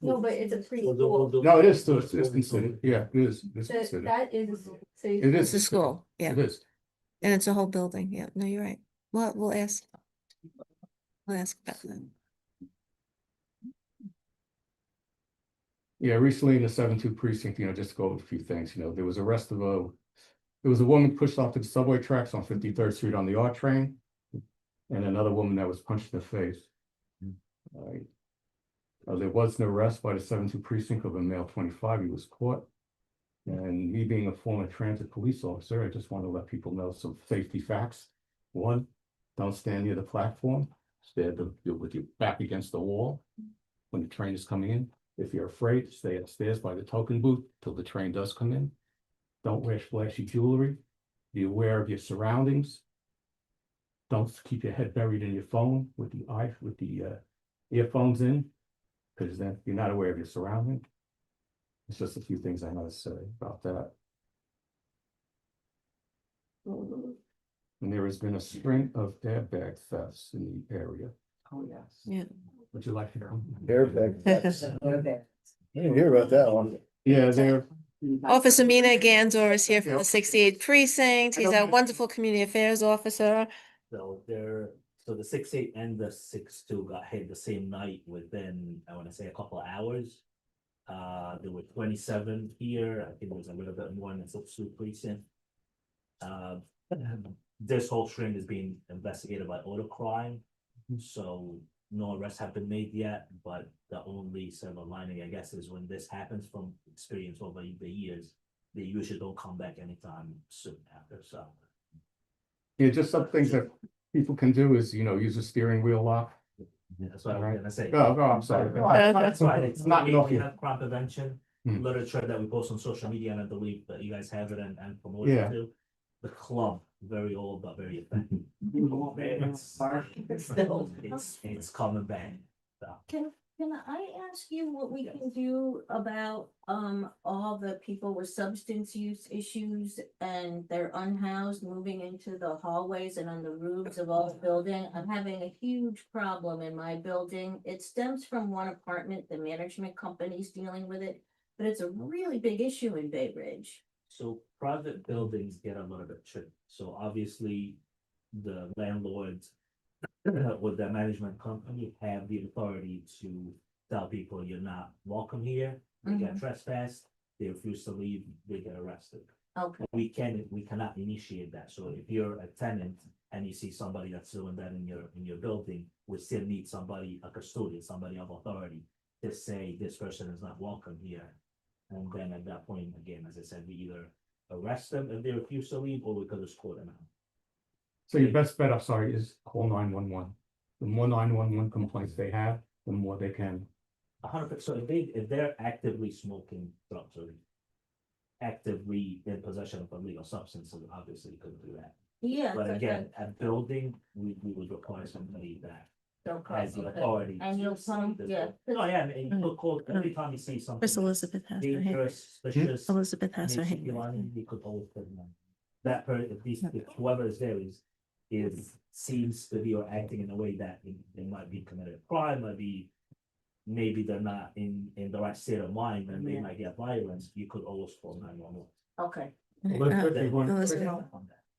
No, but it's a preschool. No, it is still, it's considered, yeah, it is. It's considered. That is. It It's is. a school, yeah, It is. and it's a whole building, yeah, no, you're right. Well, we'll ask. We'll ask about that. Yeah, recently in the 7-2 precinct, just to go over a few things, there was there was a woman pushed off to the subway tracks on 53rd Street on the R train. And another woman that was punched in the face. Right. There was an arrest by the 7-2 precinct of a male 25, he was caught. And me being a former transit police officer, I just want to let people know some safety facts. One, don't stand near the platform, stand with your back against the wall when the train is coming in. If you're afraid, stay upstairs by the token booth till the train does come in. Don't wear flashy jewelry. Be aware of your surroundings. Don't keep your head buried in your phone with the earphones in, because then you're not aware of your surroundings. It's just a few things I want to say about that. And there has been a string of airbag thefts in the area. Oh, yes. Yeah. Would you like to know? Airbag thefts. I didn't hear about that one. Yeah, they're. Officer Mina Ganzor is here from the 68th precinct. He's a wonderful community affairs officer. So the 6.8 and the 6.2 got hit the same night within, I want to say, a couple of hours. There were 27 here. I think there was a little bit more in the 6.2 precinct. This whole string is being investigated by auto crime. So no arrests have been made yet, but the only silver lining, I guess, is when this happens from experience over the years, they usually don't come back anytime soon after, so. Yeah, just some things that people can do is, use a steering wheel lock. That's what I was gonna say. Oh, I'm sorry. That's right, it's not, Not we have crime prevention Hmm. literature that we post on social media, and I believe that you guys have it and promote it Yeah. too. The club, very old but very effective. It's coming back. So. Can I ask you what we can do about all the people with substance use issues and they're unhoused moving into the hallways and on the roofs of all the building? I'm having a huge problem in my building. It stems from one apartment, the management company's dealing with it, but it's a really big issue in Bay Ridge. So private buildings get a little bit tricky. So obviously, the landlords with the management company have the authority to tell people you're not welcome here. They get trespassed, they refuse to leave, they get arrested. Okay. We cannot initiate that. So if you're a tenant and you see somebody that's doing that in your building, we still need somebody, a custodian, somebody of authority to say this person is not welcome here. And then at that point, again, as I said, we either arrest them if they refuse to leave, or we could escort them out. So your best bet, I'm sorry, is call 911. The more 911 complaints they have, the more they can. 100%. So if they're actively smoking drugs or actively in possession of illegal substances, obviously you couldn't do that. Yeah. But again, at building, we would require somebody that Don't has the authority. And you'll come, yeah. Oh, yeah, and you'll call every time you see something. Chris Elizabeth has her hand. Dangerous, suspicious. Elizabeth has her makes hand you raised. want, you could always put them on. That if whoever is there is seems to be or acting in a way that they might be committed a crime, maybe they're not in the right state of mind, and they might get violence, you could always call 911. Okay.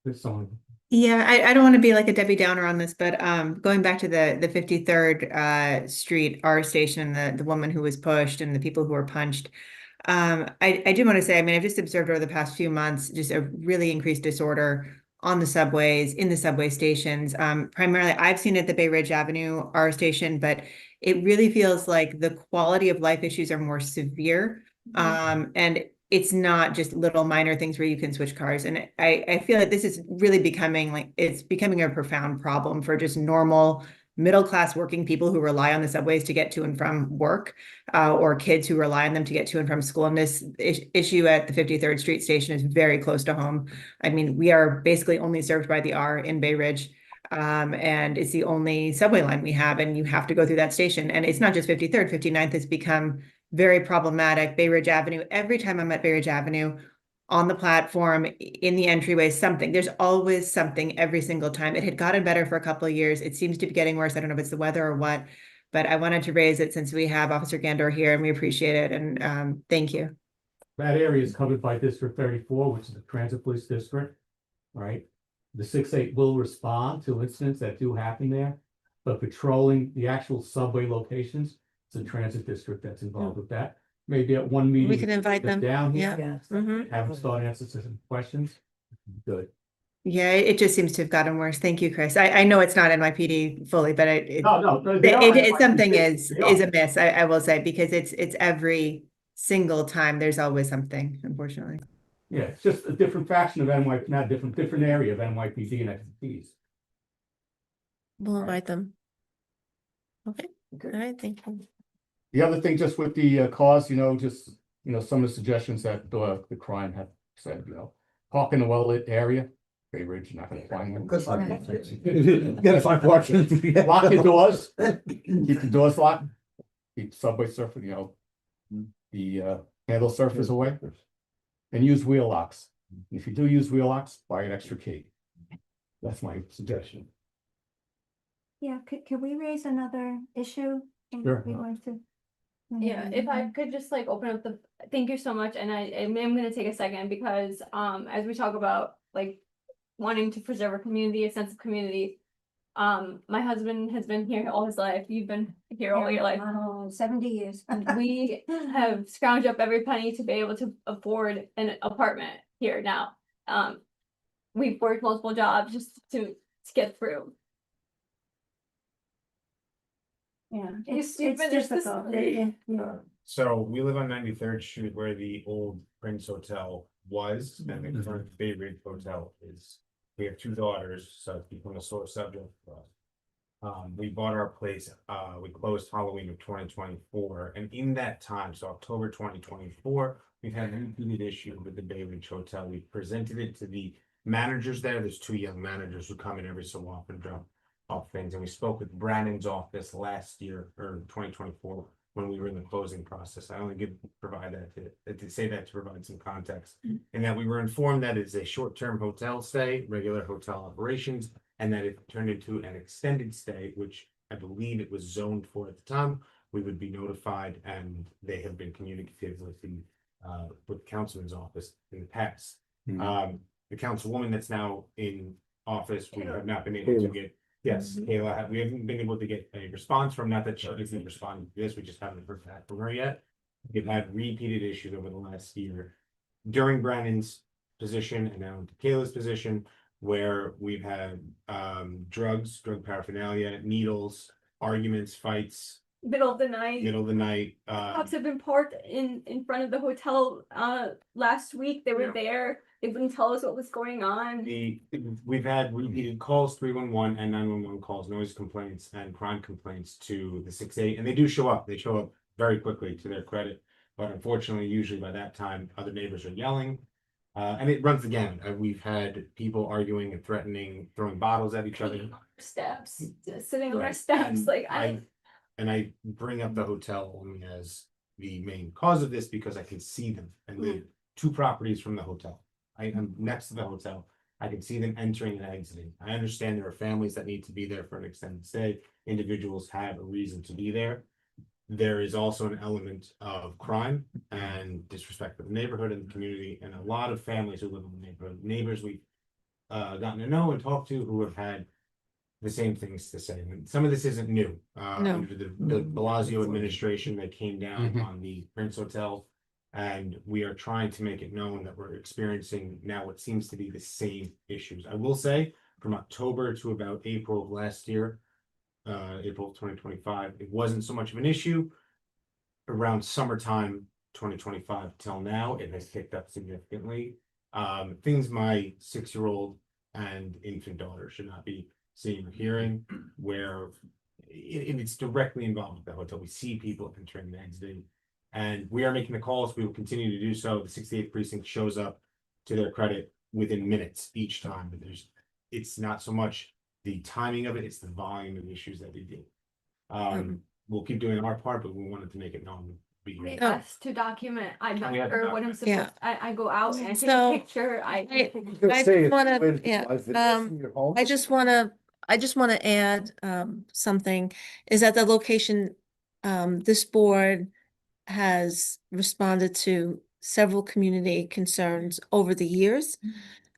There's someone. Yeah, I don't want to be like a Debbie Downer on this, but going back to the 53rd Street R station, the woman who was pushed and the people who were punched. I do want to say, I mean, I've just observed over the past few months just a really increased disorder on the subways, in the subway stations. Primarily, I've seen it at the Bay Ridge Avenue R station, but it really feels like the quality of life issues are more severe. And it's not just little minor things where you can switch cars. And I feel like this is really becoming it's becoming a profound problem for just normal middle-class working people who rely on the subways to get to and from work, or kids who rely on them to get to and from school. And this issue at the 53rd Street station is very close to home. I mean, we are basically only served by the R in Bay Ridge. And it's the only subway line we have, and you have to go through that station. And it's not just 53rd, 59th has become very problematic. Bay Ridge Avenue, every time I'm at Bay Ridge Avenue, on the platform, in the entryway, there's always something every single time. It had gotten better for a couple of years. It seems to be getting worse. I don't know if it's the weather or what, but I wanted to raise it since we have Officer Gandor here and we appreciate it. And thank you. That area is covered by District 34, which is the Transit Police District, right? The 6.8 will respond to incidents that do happen there, but patrolling the actual subway locations, it's a transit district that's involved with that. Maybe at one meeting. We can invite them. Down Yeah. here, Mhm. have them start answering some questions. Good. Yeah, it just seems to have gotten worse. Thank you, Chris. I know it's not NYPD fully, but No, they are something NYPD. is amiss, I will say, because it's every single time. There's always something, unfortunately. Yeah, it's just a different faction of NYPD, not different area of NYPD and expertise. We'll invite them. Okay, Okay. all right, thank you. The other thing, just with the cause, some of the suggestions that the crime have said, park in a well-lit area. Bay Ridge, you're not gonna find them. Good luck. Gotta find parking. Lock your doors, keep the doors locked, keep subway surfing, the handle surfers away. And use wheel locks. If you do use wheel locks, buy an extra key. That's my suggestion. Yeah, could we raise another issue? Sure. We want to. Yeah, if I could just like open up thank you so much, and I'm gonna take a second because as we talk about like wanting to preserve a community, a sense of community. My husband has been here all his life. You've been here all your life. 70 years. We have scrounged up every penny to be able to afford an apartment here now. We've worked multiple jobs just to get through. Yeah, It's it's been difficult. Yeah. So we live on 93rd Street where the old Prince Hotel was, and the current Bay Ridge Hotel is. We have two daughters, so it's become a sore subject for us. We bought our place, we closed Halloween of 2024, and in that time, so October 2024, we've had an repeated issue with the Bay Ridge Hotel. We presented it to the managers there. There's two young managers who come in every so often, drop off things, and we spoke with Brandon's office last year, or 2024, when we were in the closing process. I only provide that to say that to provide some context. And that we were informed that it's a short-term hotel stay, regular hotel operations, and that it turned into an extended stay, which I believe it was zoned for at the time. We would be notified, and they have been communicative with the councilman's office in the past. The councilwoman that's now in office, we have not been able to get. Yes, Kayla, we haven't been able to get a response from, not that she isn't responding to this, we just haven't heard back from her yet. We've had repeated issues over the last year during Brandon's position and now into Kayla's position, where we've had drug paraphernalia, needles, arguments, fights. Middle of the night. Cops have been parked in front of the hotel last week. They were there. They wouldn't tell us what was going on. We've had repeated calls, 311 and 911 calls, noise complaints and crime complaints to the 6-8, and they do show up. They show up very quickly, to their credit. But unfortunately, usually by that time, other neighbors are yelling. And it runs the gamut. We've had people arguing and threatening, throwing bottles at each other. Steps, just sitting on our Right. steps, And like I bring up the hotel only as the main cause of this because I can see them and live 2 properties from the hotel. I am next to the hotel. I can see them entering and exiting. I understand there are families that need to be there for an extended stay. Individuals have a reason to be there. There is also an element of crime and disrespect for the neighborhood and the community, and a lot of families who live in the neighborhood, neighbors we've gotten to know and talk to, who have had the same things to say. And some of this isn't new. No. Under the Blasio administration that came down on the Prince Hotel, and we are trying to make it known that we're experiencing now what seems to be the same issues. I will say, from October to about April of last year, April of 2025, it wasn't so much of an issue. Around summertime 2025 till now, it has picked up significantly. Things my 6-year-old and infant daughter should not be seeing or hearing, where it's directly involved with the hotel. We see people entering and exiting, and we are making the calls. We will continue to do so. The 68th precinct shows up, to their credit, within minutes each time. But it's not so much the timing of it, it's the volume of issues that they do. We'll keep doing our part, but we wanted to make it known. they asked to document. I'm not We have to sure what I'm Yeah. supposed. I go out and I take So, a picture. I Say just it's wanna, related to yeah, live videos from your home. I just wanna add something, is that the location, this board has responded to several community concerns over the years,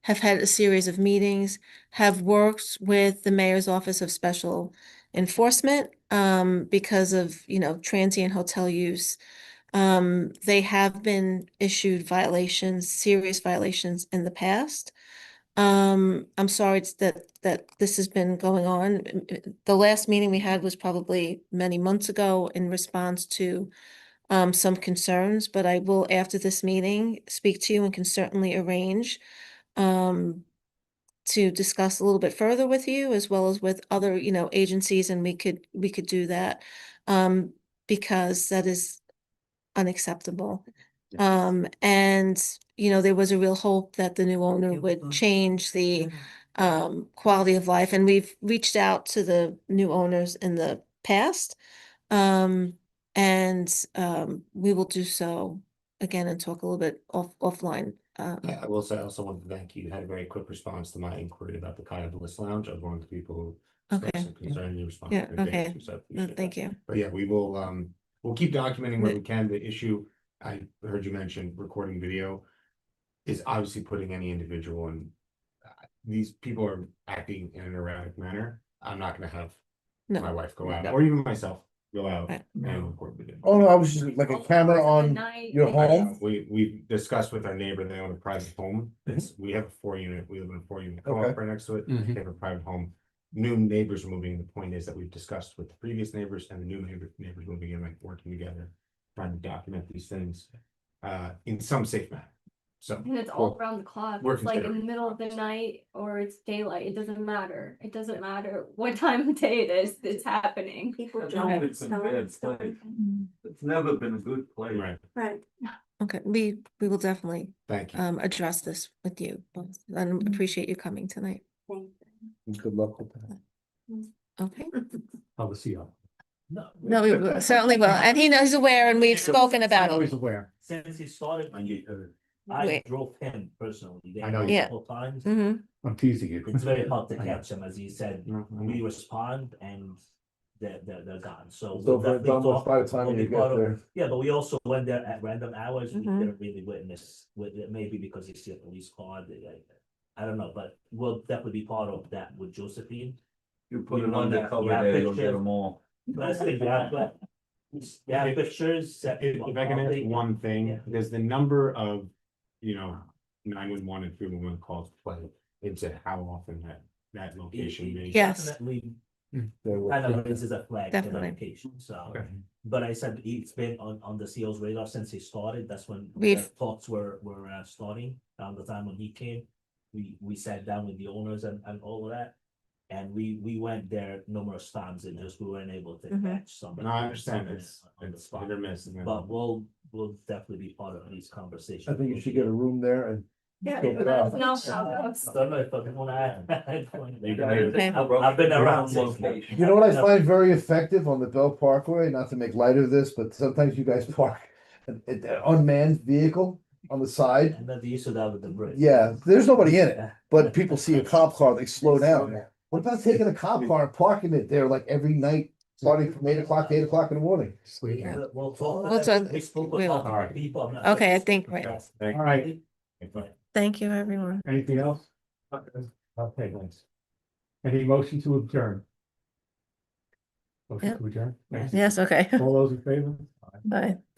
have had a series of meetings, have worked with the mayor's office of special enforcement because of, transient hotel use. They have been issued violations, serious violations in the past. I'm sorry that this has been going on. The last meeting we had was probably many months ago in response to some concerns, but I will, after this meeting, speak to you and can certainly arrange to discuss a little bit further with you as well as with other, agencies, and we could do that. Because that is unacceptable. And, there was a real hope that the new owner would change the quality of life, and we've reached out to the new owners in the past. And we will do so again and talk a little bit offline. I will say, I also want to thank you. You had a very quick response to my inquiry about the Kaya Bliss Lounge. I'm one of the people who Okay. expressed some concern. You responded Yeah, very okay. quickly, so I appreciate Thank that. you. But yeah, we'll keep documenting where we can. The issue, I heard you mention recording video is obviously putting any individual in. These people are acting in an erratic manner. I'm not gonna have my No. wife go out, or even myself go out Right. and record video. Oh, no, I was just like a camera on your home. We've discussed with our neighbor, they own a private home. We have a 4-unit, we live in a 4-unit co-op Okay. right next to it. They have a private home. New neighbors are moving. The point is that we've discussed with the previous neighbors and the new neighbors moving in, like working together, trying to document these things in some safe manner. So. And it's all around the clock. We're It's like in the considering middle of the night or it's daylight. It doesn't matter. It doesn't matter what time of day it is. It's happening. People It's drive. always been a bad place. It's never been a good place. Right. Right. Okay, we will definitely Thank you. address this with you both, and appreciate you coming tonight. Good luck with that. Okay. I'll see you. No, we certainly will, and he knows aware, and we've spoken about Always it. aware. Since he started, I Wait. drove him personally. I know you- Yeah. Couple times. Mhm. I'm teasing you. It's very hard to I know. catch them, as you said. Mhm. We respond and they're gone. So So we'll definitely almost talk. by the time We'll you be part get of- there. Yeah, but we also went there at random hours. We Mhm. didn't really witness with it, maybe because you see a police car. I don't know, but we'll definitely be part of that with Josephine. You put We it want that- undercover yeah, there, you'll picture. get them all. But I think we have, pictures. If I can ask one thing, Yeah. does the number of, 911 and 311 calls play into how often that location may? Yes. Definitely There were- kind of raises a flag for the Definitely. location, so. Okay. But I said it's been on the CEO's radar since he started. That's when the We've- talks were starting. Around the time when he came, we sat down with the owners and all of that. And we went there numerous times and just we weren't able to Mhm. catch somebody. No, I understand. somebody It's on the spot. hit or miss. and then- But we'll definitely be part of these conversations. I think you should get a room there and. Yeah. Scope it out. No, Don't know if I wanna. Okay. I've been around. You know what I find very effective on the Bell Parkway, not to make light of this, but sometimes you guys park an unmanned vehicle on the side. And then the issue that with the bridge. Yeah, there's nobody in it, but people see a cop car, they slow down. What about taking a cop car and parking it there like every night, starting from 8 o'clock to 8 o'clock in the morning? We'll talk. We'll talk- We spoke we with will. other people. I'm not Okay, I sure. think, right. All right. Thank you, everyone. Anything else? Okay, thanks. Any motion to adjourn? Motion Yep. to adjourn? Thanks. Yes, okay. All those in favor? Bye.